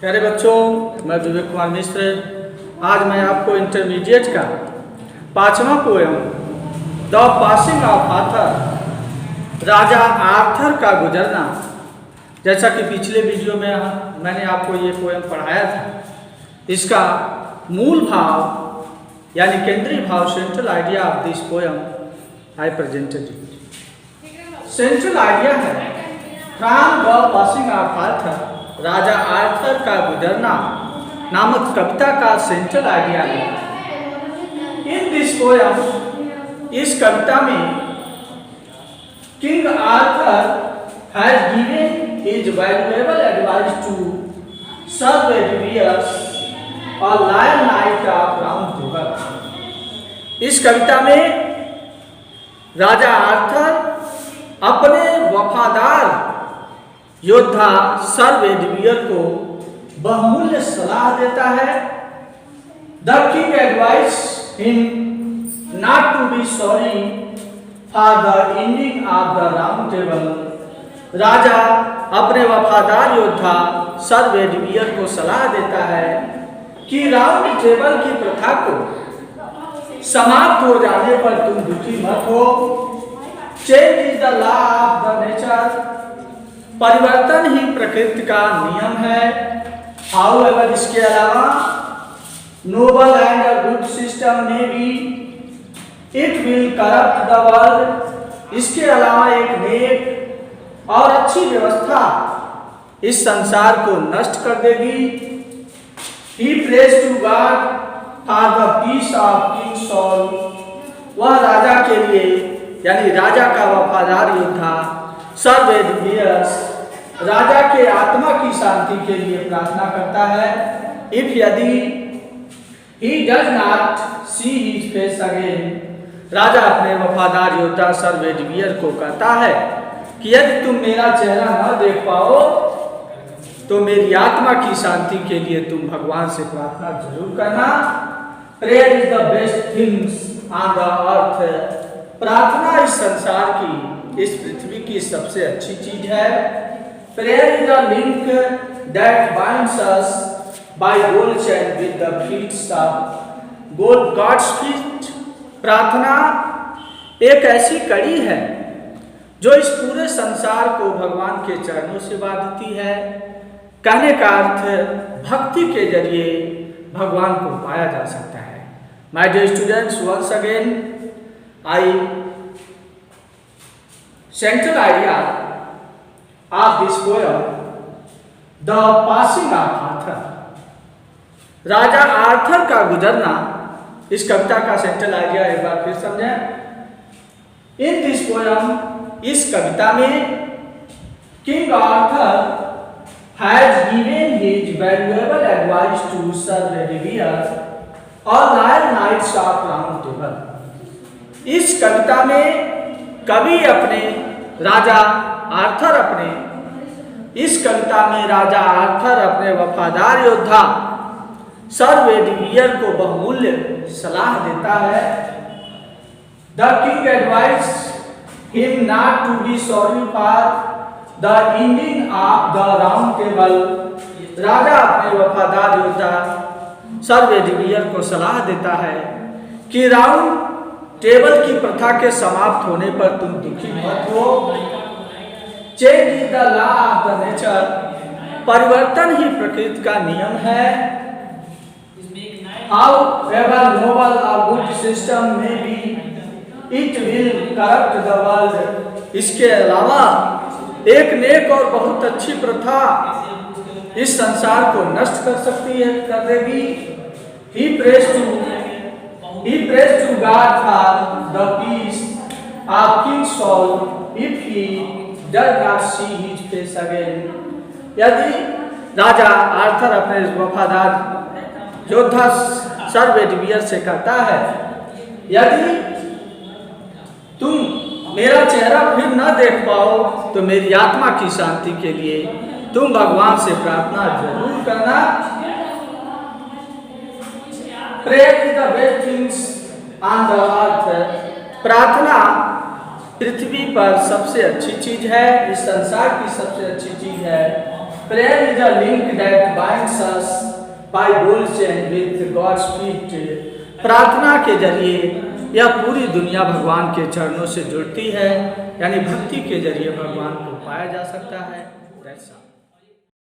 प्यारे बच्चों, मैं विवेक कुमार मिश्र। आज मैं आपको इंटरमीडिएट का 5वां poem the passing of Arthur, राजा आर्थर का गुजरना, जैसा कि पिछले वीडियो में मैंने आपको ये पोएम पढ़ाया था, इसका मूल भाव यानी केंद्रीय भाव, central idea of this poem I presented it. Central idea है from the passing of Arthur, राजा आर्थर का गुजरना नामक कविता का सेंट्रल आइडिया है। इन दिस पोएम, इस कविता में king Arthur has given his valuable advice to sir Bedivere's और loyal knight of round table. इस कविता में राजा आर्थर अपने वफादार योद्धा सर बेडवियर को बहुमूल्य सलाह देता है। The king advice him not to be sorry for the ending of the round table. राजा अपने वफादार योद्धा सर बेडवियर को सलाह देता है कि राउंड टेबल की प्रथा को समाप्त हो जाने पर तुम दुखी मत हो। Change is the law of the nature, परिवर्तन ही प्रकृति का नियम है। हाउएवर, इसके अलावा noble and a good system में भी it will corrupt the world, इसके अलावा एक नेक और अच्छी व्यवस्था इस संसार को नष्ट कर देगी। He praise to God for the peace of king Saul, वह राजा के लिए यानी राजा का वफादार योद्धा सर बेडवियर्स राजा के आत्मा की शांति के लिए प्रार्थना करता है। इफ यदि he does not see his face again, राजा अपने वफादार योद्धा सर बेडवियर को कहता है कि यदि तुम मेरा चेहरा न देख पाओ तो मेरी आत्मा की शांति के लिए तुम भगवान से प्रार्थना जरूर करना। Prayer is the best things on the earth, प्रार्थना इस संसार की, इस पृथ्वी की सबसे अच्छी चीज है। Prayer is the link that binds us by gold chain with the feet of gods feet, प्रार्थना एक ऐसी कड़ी है जो इस पूरे संसार को भगवान के चरणों से बांधती है। कहने का अर्थ भक्ति के जरिए भगवान को पाया जा सकता है। My dear students, once again I central idea of this poem the passing of Arthur, राजा आर्थर का गुजरना, इस कविता का सेंट्रल आइडिया एक बार फिर समझें। इन दिस पोएम, इस कविता में king Arthur has given his valuable advice to sir Bedivere और loyal knights of round table. इस कविता में कवि अपने राजा आर्थर इस कविता में राजा आर्थर अपने वफादार योद्धा सर बेडवियर को बहुमूल्य सलाह देता है। The king advice him not to be sorry for the ending of the round table, राजा अपने वफादार योद्धा सर बेडवियर को सलाह देता है कि राउंड टेबल की प्रथा के समाप्त होने पर तुम दुखी मत हो। Change is the law of the nature, परिवर्तन ही प्रकृति का नियम है। However noble or good system may be, it will corrupt the world, इसके अलावा एक नेक और बहुत अच्छी प्रथा इस संसार को नष्ट कर सकती है, कर देगी। He prays to God for the peace of King Saul if he does not see his face again। यदि राजा आर्थर अपने वफादार योद्धा सर बेडवियर से कहता है, यदि तुम मेरा चेहरा फिर न देख पाओ तो मेरी आत्मा की शांति के लिए तुम भगवान से प्रार्थना जरूर करना। Prayer is the best things on the earth, प्रार्थना पृथ्वी पर सबसे अच्छी चीज है, इस संसार की सबसे अच्छी चीज है। Prayer is a link that binds connects us by diligence with God's feet. प्रार्थना के जरिए यह पूरी दुनिया भगवान के चरणों से जुड़ती है, यानी भक्ति के जरिए भगवान को पाया जा सकता है।